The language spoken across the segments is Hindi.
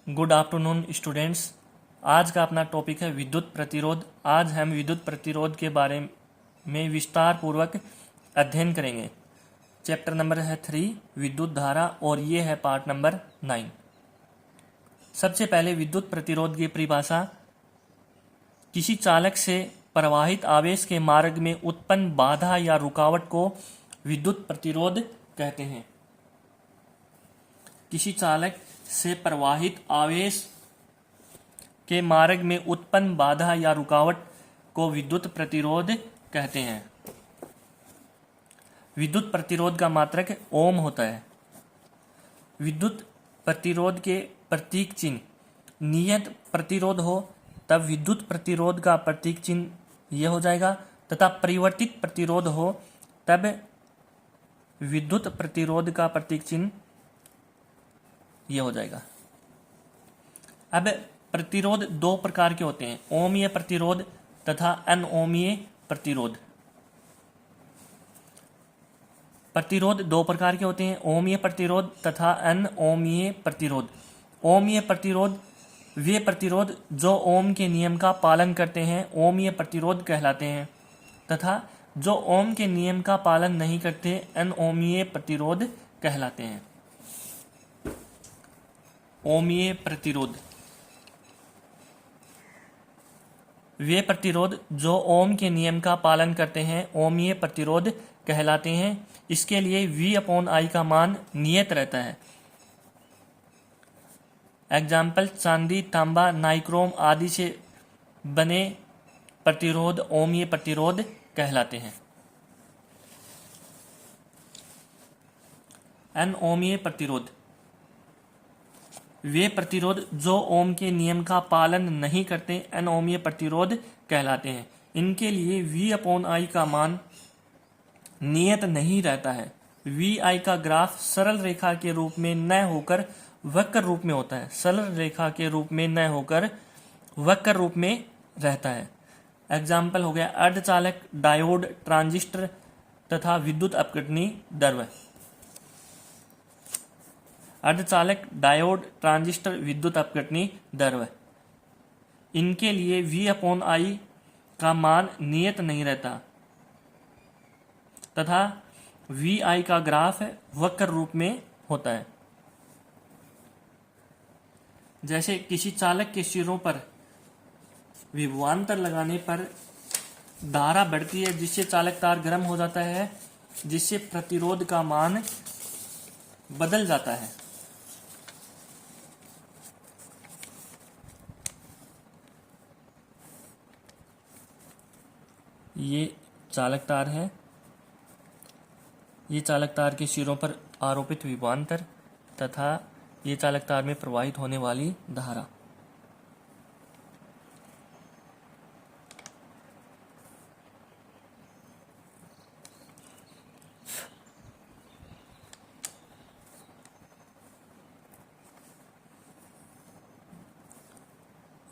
Good afternoon students. आज का अपना टॉपिक है विद्युत प्रतिरोध। आज हम विद्युत प्रतिरोध के बारे में विस्तार पूर्वक अध्ययन करेंगे। चैप्टर नंबर है 3 विद्युत धारा और ये है पार्ट नंबर 9। सबसे पहले विद्युत प्रतिरोध की परिभाषा। किसी चालक से प्रवाहित आवेश के मार्ग में उत्पन्न बाधा या रुकावट को विद्युत प्रतिरोध कहते हैं। किसी चालक से प्रवाहित आवेश के मार्ग में उत्पन्न बाधा या रुकावट को विद्युत प्रतिरोध कहते हैं। विद्युत प्रतिरोध का मात्रक ओम होता है। विद्युत प्रतिरोध के प्रतीक चिन्ह नियत प्रतिरोध हो तब विद्युत प्रतिरोध का प्रतीक चिन्ह यह हो जाएगा, तथा परिवर्तित प्रतिरोध हो तब विद्युत प्रतिरोध का प्रतीक चिन्ह यह हो जाएगा। अब प्रतिरोध दो प्रकार के होते हैं, ओमीय प्रतिरोध तथा अनओमीय प्रतिरोध। प्रतिरोध दो प्रकार के होते हैं, ओमीय प्रतिरोध तथा अनओमीय प्रतिरोध। ओमीय प्रतिरोध वे प्रतिरोध जो ओम के नियम का पालन करते हैं ओमीय प्रतिरोध कहलाते हैं, तथा जो ओम के नियम का पालन नहीं करते अनओमीय प्रतिरोध कहलाते हैं। ओमीय प्रतिरोध वे प्रतिरोध जो ओम के नियम का पालन करते हैं ओमीय प्रतिरोध कहलाते हैं। इसके लिए V/I का मान नियत रहता है। एग्जाम्पल चांदी, तांबा, नाइक्रोम आदि से बने प्रतिरोध ओमीय प्रतिरोध कहलाते हैं। अनओमीय प्रतिरोध वे प्रतिरोध जो ओम के नियम का पालन नहीं करते अनओमीय प्रतिरोध कहलाते हैं। इनके लिए V/I का मान नियत नहीं रहता है। VI का ग्राफ सरल रेखा के रूप में न होकर वक्र रूप में होता है। सरल रेखा के रूप में न होकर वक्र रूप में रहता है। एग्जाम्पल हो गया अर्धचालक, डायोड, ट्रांजिस्टर तथा विद्युत अपघटनी द्रव्य। अर्धचालक, डायोड, ट्रांजिस्टर, विद्युत अपघटनी द्रव्य, इनके लिए V/I का मान नियत नहीं रहता तथा VI का ग्राफ वक्र रूप में होता है। जैसे किसी चालक के सिरों पर विभवांतर लगाने पर धारा बढ़ती है जिससे चालक तार गर्म हो जाता है, जिससे प्रतिरोध का मान बदल जाता है। ये चालक तार है, ये चालक तार के सिरों पर आरोपित विभवांतर तथा ये चालक तार में प्रवाहित होने वाली धारा।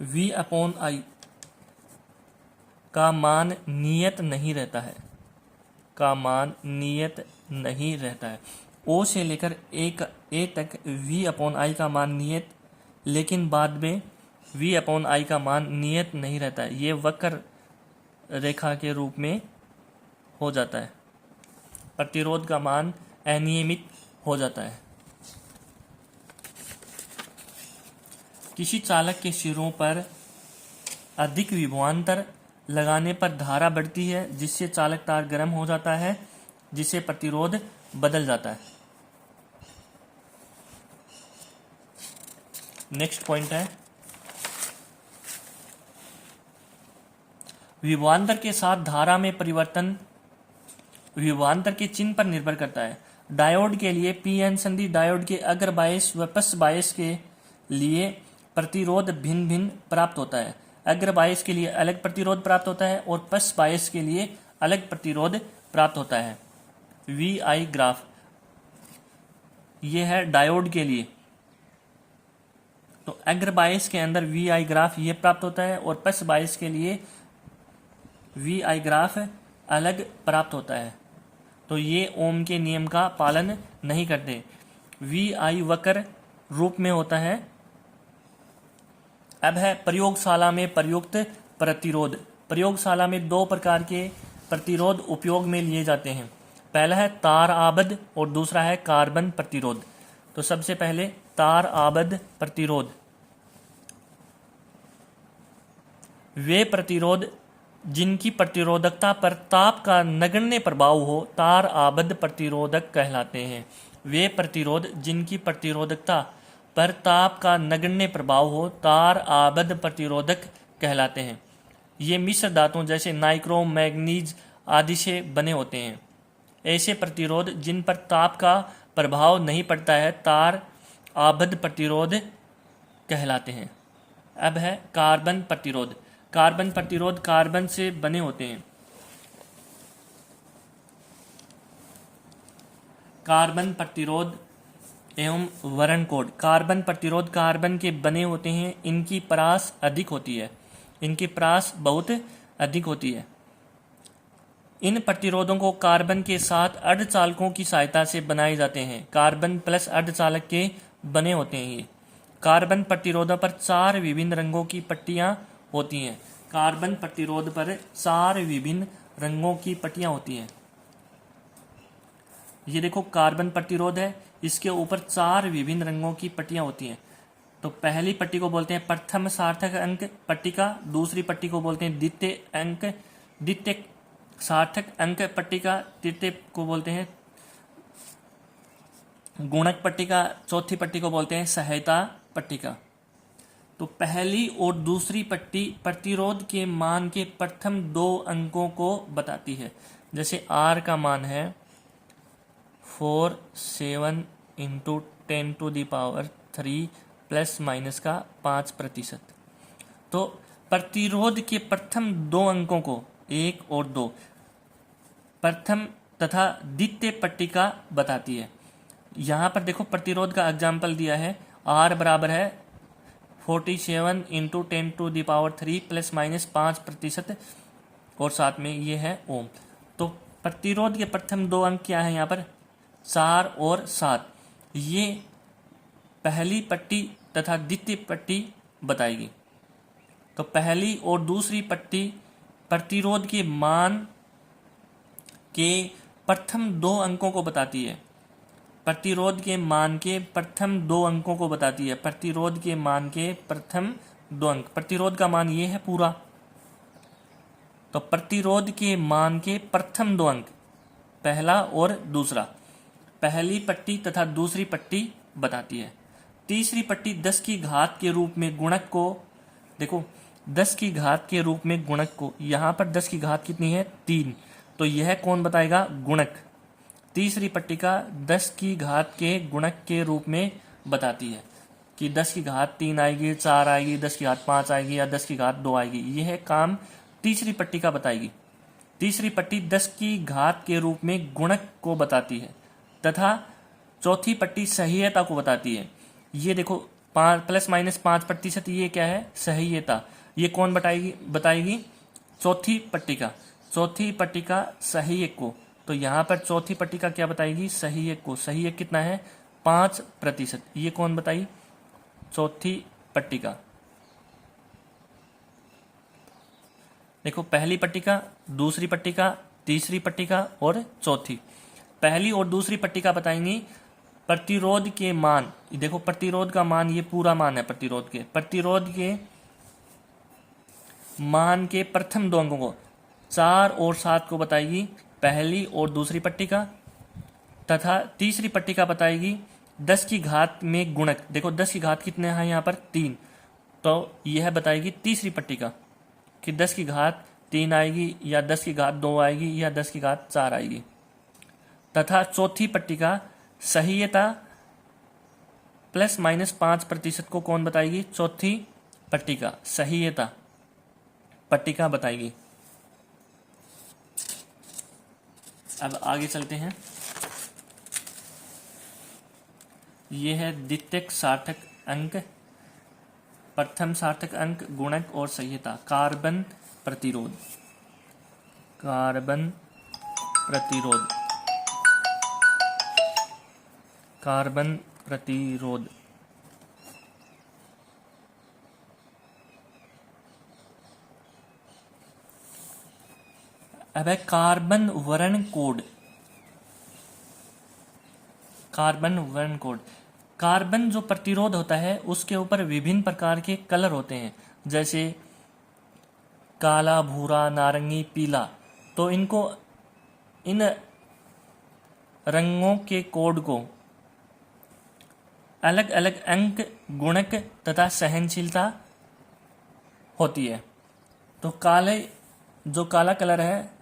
V/I का मान नियत नहीं रहता है, का मान नियत नहीं रहता है। O से लेकर A तक V/I का मान नियत, लेकिन बाद में V/I का मान नियत नहीं रहता है। ये वक्र रेखा के रूप में हो जाता है। प्रतिरोध का मान अनियमित हो जाता है। किसी चालक के सिरों पर अधिक विभवांतर लगाने पर धारा बढ़ती है जिससे चालक तार गर्म हो जाता है, जिससे प्रतिरोध बदल जाता है। नेक्स्ट पॉइंट है विभवांतर के साथ धारा में परिवर्तन विभवांतर के चिन्ह पर निर्भर करता है। डायोड के लिए PN संधि डायोड के अग्र बायस व पश्च बायस के लिए प्रतिरोध भिन्न भिन्न प्राप्त होता है। अग्र बायस के लिए अलग प्रतिरोध प्राप्त होता है और पश्च बायस के लिए अलग प्रतिरोध प्राप्त होता है। VI ग्राफ ये है डायोड के लिए, तो अग्र बायस के अंदर VI ग्राफ ये प्राप्त होता है और पश्च बायस के लिए VI ग्राफ अलग प्राप्त होता है। तो ये ओम के नियम का पालन नहीं करते। VI वक्र रूप में होता है अब है प्रयोगशाला में प्रयुक्त प्रतिरोध। प्रयोगशाला में दो प्रकार के प्रतिरोध उपयोग में लिए जाते हैं। पहला है तार आबद्ध और दूसरा है कार्बन प्रतिरोध। तो सबसे पहले तार आबद्ध प्रतिरोध। वे प्रतिरोध जिनकी प्रतिरोधकता पर ताप का नगण्य प्रभाव हो तार आबद्ध प्रतिरोधक कहलाते हैं। वे प्रतिरोध जिनकी प्रतिरोधकता पर ताप का नगण्य प्रभाव हो तार आबद्ध प्रतिरोधक कहलाते हैं। ये मिश्र धातुओं जैसे नाइक्रोम मैग्नीज आदि से बने होते हैं। ऐसे प्रतिरोध जिन पर ताप का प्रभाव नहीं पड़ता है तार आबद्ध प्रतिरोध कहलाते हैं। अब है कार्बन प्रतिरोध। कार्बन प्रतिरोध कार्बन से बने होते हैं। कार्बन प्रतिरोध एवं वर्ण कोड। कार्बन प्रतिरोध कार्बन के बने होते हैं। इनकी परास अधिक होती है। इनकी परास बहुत अधिक होती है। इन प्रतिरोधों को कार्बन के साथ अर्धचालकों की सहायता से बनाए जाते हैं। कार्बन प्लस अर्धचालक के बने होते हैं। ये कार्बन प्रतिरोधों पर 4 विभिन्न रंगों की पट्टियां होती हैं। कार्बन प्रतिरोध पर 4 विभिन्न रंगों की पट्टियां होती हैं। ये देखो कार्बन प्रतिरोध है, इसके ऊपर 4 विभिन्न रंगों की पट्टियां होती हैं। तो पहली पट्टी को बोलते हैं प्रथम सार्थक अंक पट्टिका, दूसरी पट्टी को बोलते हैं द्वितीय सार्थक अंक पट्टिका, तृतीय को बोलते हैं गुणक पट्टिका, चौथी पट्टी को बोलते हैं सहायता पट्टिका। तो पहली और दूसरी पट्टी प्रतिरोध के मान के प्रथम 2 अंकों को बताती है। जैसे R का मान है 47 × 10⁻³ प्लस माइनस का 5%। तो प्रतिरोध के प्रथम 2 अंकों को 1 और 2 प्रथम तथा द्वितीय पट्टिका बताती है। यहाँ पर देखो प्रतिरोध का एग्जाम्पल दिया है। R बराबर है 47 × 10⁻³ प्लस माइनस 5% और साथ में ये है ओम। तो प्रतिरोध के प्रथम 2 अंक क्या है यहाँ पर 4 और 7। ये पहली पट्टी तथा द्वितीय पट्टी बताएगी। तो पहली और दूसरी पट्टी प्रतिरोध के मान के प्रथम 2 अंकों को बताती है। प्रतिरोध के मान के प्रथम 2 अंकों को बताती है। प्रतिरोध के मान के प्रथम 2 अंक। प्रतिरोध का मान ये है पूरा। तो प्रतिरोध के मान के प्रथम 2 अंक पहला और दूसरा पहली पट्टी तथा दूसरी पट्टी बताती है। तीसरी पट्टी 10 की घात के रूप में गुणक को देखो 10 की घात के रूप में गुणक को, यहाँ पर 10 की घात कितनी है 3, तो यह कौन बताएगा गुणक। तीसरी पट्टिका 10 की घात के गुणक के रूप में बताती है कि 10 की घात 3 आएगी, 4 आएगी, 10 की घात 5 आएगी या 10 की घात 2 आएगी। यह काम तीसरी पट्टिका बताएगी। तीसरी पट्टी 10 की घात के रूप में गुणक को बताती है तथा चौथी पट्टी सहीयता को बताती है। ये देखो प्लस माइनस 5%, ये क्या है सहीयता। ये कौन बताएगी चौथी पट्टिका। चौथी पट्टिका सहीयक को। तो यहाँ पर चौथी पट्टिका क्या बताएगी सहीयक को। सहीयक कितना है 5%। ये कौन बताई चौथी पट्टिका। देखो पहली पट्टिका, दूसरी पट्टिका, तीसरी पट्टिका और चौथी। पहली और दूसरी पट्टिका बताएंगी प्रतिरोध के मान। देखो प्रतिरोध का मान ये पूरा मान है। प्रतिरोध के मान के प्रथम 2 अंकों को 4 और 7 को बताएगी पहली और दूसरी पट्टिका तथा तीसरी पट्टिका बताएगी 10 की घात में गुणक। देखो 10 की घात कितने हैं यहाँ पर 3, तो यह बताएगी तीसरी पट्टिका कि 10 की घात 3 आएगी या 10 की घात 2 आएगी या 10 की घात 4 आएगी। तथा चौथी पट्टिका सहीयता प्लस माइनस 5% को कौन बताएगी चौथी पट्टिका सहीयता पट्टिका बताएगी। अब आगे चलते हैं। यह है द्वितीयक सार्थक अंक, प्रथम सार्थक अंक, गुणक और सहीयता। कार्बन प्रतिरोध। कार्बन प्रतिरोध। कार्बन प्रतिरोध। अब है कार्बन वर्ण कोड। कार्बन वर्ण कोड, कार्बन जो प्रतिरोध होता है उसके ऊपर विभिन्न प्रकार के कलर होते हैं, जैसे काला, भूरा, नारंगी, पीला। तो इन रंगों के कोड को अलग अलग अंक, गुणक तथा सहनशीलता होती है। तो जो काला कलर है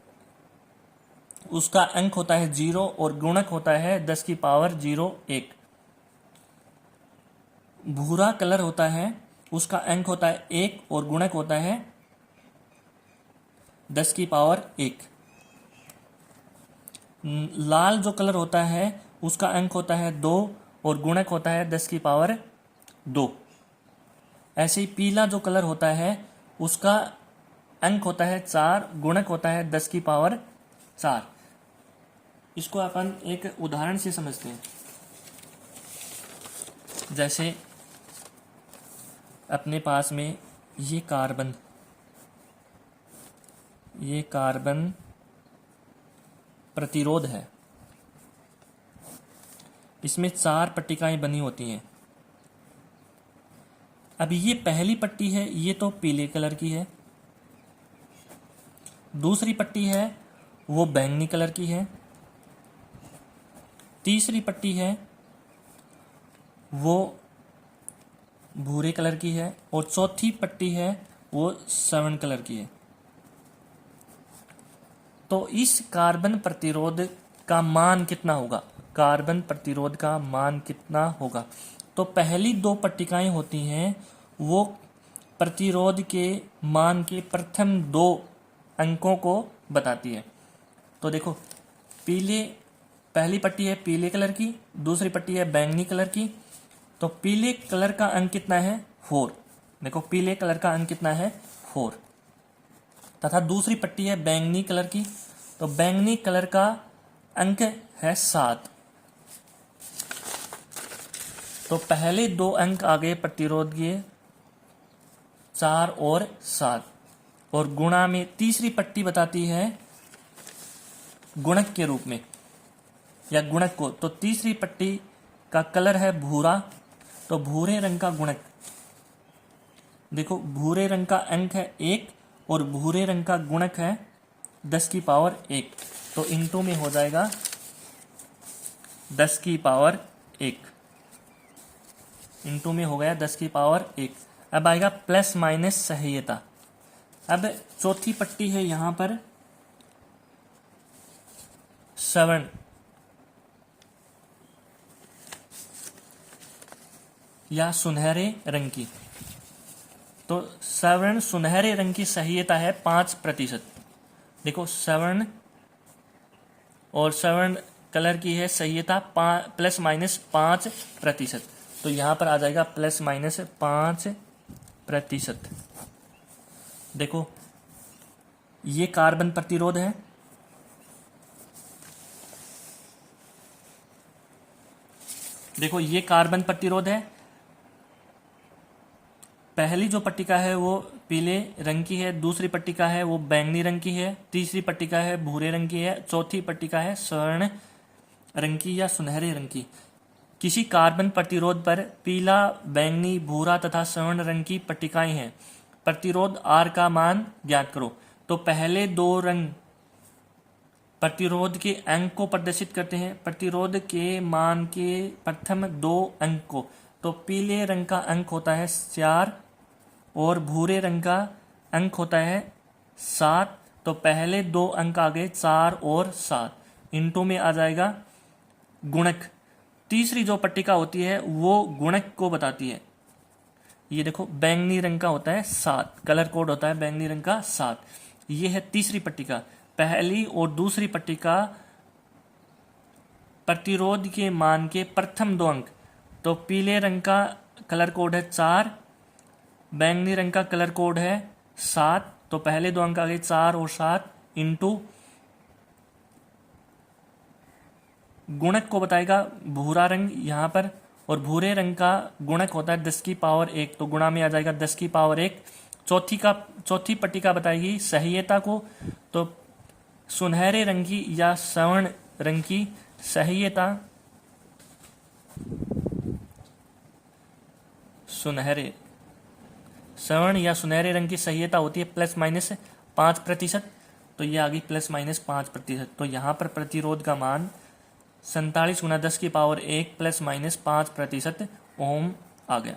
उसका अंक होता है 0 और गुणक होता है 10⁻01। भूरा कलर होता है, उसका अंक होता है 1 और गुणक होता है 10⁻1। लाल जो कलर होता है उसका अंक होता है 2 और गुणक होता है 10⁻2। ऐसे ही पीला जो कलर होता है उसका अंक होता है 4, गुणक होता है 10⁻4। इसको अपन एक उदाहरण से समझते हैं। जैसे अपने पास में ये कार्बन प्रतिरोध है, इसमें 4 पट्टिकाएं बनी होती हैं। अब ये पहली पट्टी है, ये तो पीले कलर की है। दूसरी पट्टी है वो बैंगनी कलर की है। तीसरी पट्टी है वो भूरे कलर की है और चौथी पट्टी है वो सवन कलर की है। तो इस कार्बन प्रतिरोध का मान कितना होगा? कार्बन प्रतिरोध का मान कितना होगा? तो पहली 2 पट्टिकाएं होती हैं वो प्रतिरोध के मान के प्रथम 2 अंकों को बताती है। तो देखो, पहली पट्टी है पीले कलर की, दूसरी पट्टी है बैंगनी कलर की। तो पीले कलर का अंक कितना है? 4। देखो, पीले कलर का अंक कितना है? 4। तथा दूसरी पट्टी है बैंगनी कलर की, तो बैंगनी कलर का अंक है 7। तो पहले 2 अंक आ गए प्रतिरोध के 4 और 7, और गुणा में तीसरी पट्टी बताती है गुणक के रूप में या गुणक को। तो तीसरी पट्टी का कलर है भूरा, तो भूरे रंग का गुणक, देखो भूरे रंग का अंक है 1 और भूरे रंग का गुणक है 10⁻1। तो इनटू में हो जाएगा 10⁻1। इनटू में हो गया 10⁻1। अब आएगा प्लस माइनस सहायता। अब चौथी पट्टी है यहां पर 7, या सुनहरे रंग की। तो 7 सुनहरे रंग की सहायता है 5%। देखो 7 और 7 कलर की है सहायता प्लस माइनस 5%। तो यहां पर आ जाएगा प्लस माइनस 5%। देखो, ये कार्बन प्रतिरोध है। देखो, ये कार्बन प्रतिरोध है। पहली जो पट्टिका है वो पीले रंग की है, दूसरी पट्टिका है वो बैंगनी रंग की है, तीसरी पट्टिका है भूरे रंग की है, चौथी पट्टिका है स्वर्ण रंग की या सुनहरे रंग की। किसी कार्बन प्रतिरोध पर पीला, बैंगनी, भूरा तथा स्वर्ण रंग की पट्टिकाएं हैं। प्रतिरोध R का मान ज्ञात करो। तो पहले 2 रंग प्रतिरोध के अंक को प्रदर्शित करते हैं, प्रतिरोध के मान के प्रथम 2 अंक को। तो पीले रंग का अंक होता है 4 और भूरे रंग का अंक होता है 7। तो पहले 2 अंक आ गए 4 और 7। इनटू में आ जाएगा गुणक। तीसरी जो पट्टिका होती है वो गुणक को बताती है। ये देखो, बैंगनी रंग का होता है 7, कलर कोड होता है बैंगनी रंग का 7। ये है तीसरी पट्टिका। पहली और दूसरी पट्टिका प्रतिरोध के मान के प्रथम 2 अंक। तो पीले रंग का कलर कोड है 4, बैंगनी रंग का कलर कोड है 7। तो पहले 2 अंक आ गए 4 और 7 इंटू गुणक को बताएगा भूरा रंग यहाँ पर, और भूरे रंग का गुणक होता है 10⁻1। तो गुणा में आ जाएगा 10⁻1। चौथी पट्टिका बताएगी सहायता को। तो सुनहरे रंग की या स्वर्ण रंग की सहायता, स्वर्ण या सुनहरे रंग की सहायता होती है ±5%। तो ये आ गई ±5%। तो यहाँ पर प्रतिरोध का मान 47 × 10⁻1 ±5% ओम आ गया।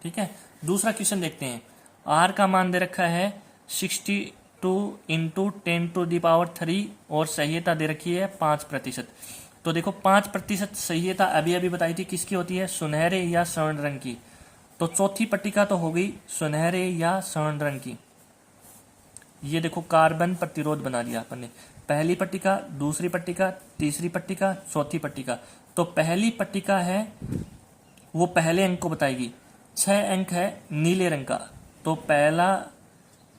ठीक है, दूसरा क्वेश्चन देखते हैं। आर का मान दे रखा है 62 × 10⁻³ और सहायता दे रखी है 5%। तो देखो 5% सहायता अभी अभी बताई थी किसकी होती है, सुनहरे या स्वर्ण रंग की। तो चौथी पट्टिका तो हो गई सुनहरे या स्वर्ण रंग की। ये देखो कार्बन प्रतिरोध बना लिया अपन ने, पहली पट्टिका, दूसरी पट्टिका, तीसरी पट्टिका, चौथी पट्टिका। तो पहली पट्टिका है वो पहले अंक को बताएगी, 6 अंक है नीले रंग का, तो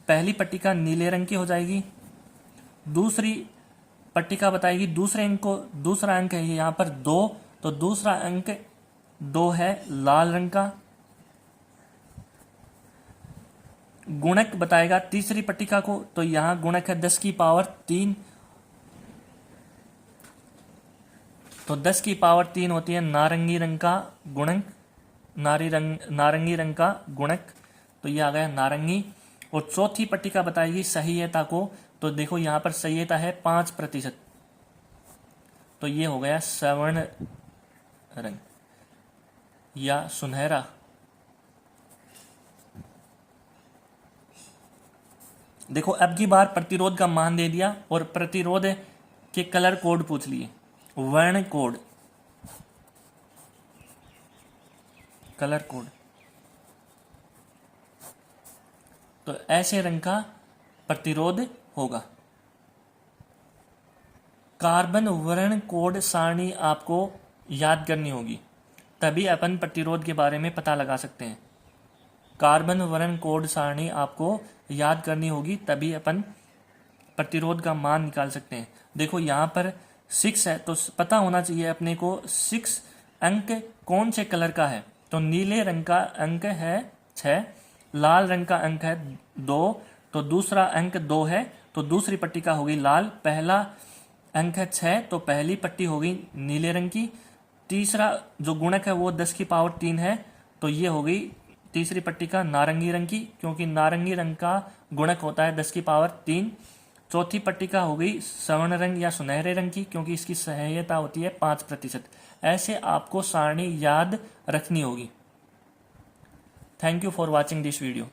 पहली पट्टिका नीले रंग की हो जाएगी। दूसरी पट्टिका बताएगी दूसरे अंक को, दूसरा अंक है यहाँ पर 2, तो दूसरा अंक 2 है लाल रंग का। गुणक बताएगा तीसरी पट्टिका को, तो यहाँ गुणक है 10⁻3, तो 10⁻3 होती है नारंगी रंग का गुणक, नारंगी रंग का गुणक, तो ये आ गया नारंगी। और चौथी पट्टिका बताएगी सहायता को, तो देखो यहाँ पर सहायता है 5%, तो ये हो गया स्वर्ण रंग या सुनहरा। देखो अब की बार प्रतिरोध का मान दे दिया और प्रतिरोध के कलर कोड पूछ लिए, वर्ण कोड, कलर कोड। तो ऐसे रंग का प्रतिरोध होगा। कार्बन वर्ण कोड सारणी आपको याद करनी होगी, तभी अपन प्रतिरोध के बारे में पता लगा सकते हैं। कार्बन वर्ण कोड सारणी आपको याद करनी होगी, तभी अपन प्रतिरोध का मान निकाल सकते हैं। देखो यहाँ पर 6 है, तो पता होना चाहिए अपने को 6 अंक कौन से कलर का है। तो नीले रंग का अंक है 6, लाल रंग का अंक है 2, तो दूसरा अंक 2 है, तो दूसरी पट्टिका होगी लाल। पहला अंक है 6, तो पहली पट्टी होगी नीले रंग की। तीसरा जो गुणक है वो 10⁻3 है, तो ये हो गई तीसरी पट्टिका नारंगी रंग की, क्योंकि नारंगी रंग का गुणक होता है 10⁻3। चौथी पट्टिका हो गई स्वर्ण रंग या सुनहरे रंग की, क्योंकि इसकी सहायता होती है 5%। ऐसे आपको सारणी याद रखनी होगी। Thank you for watching this video.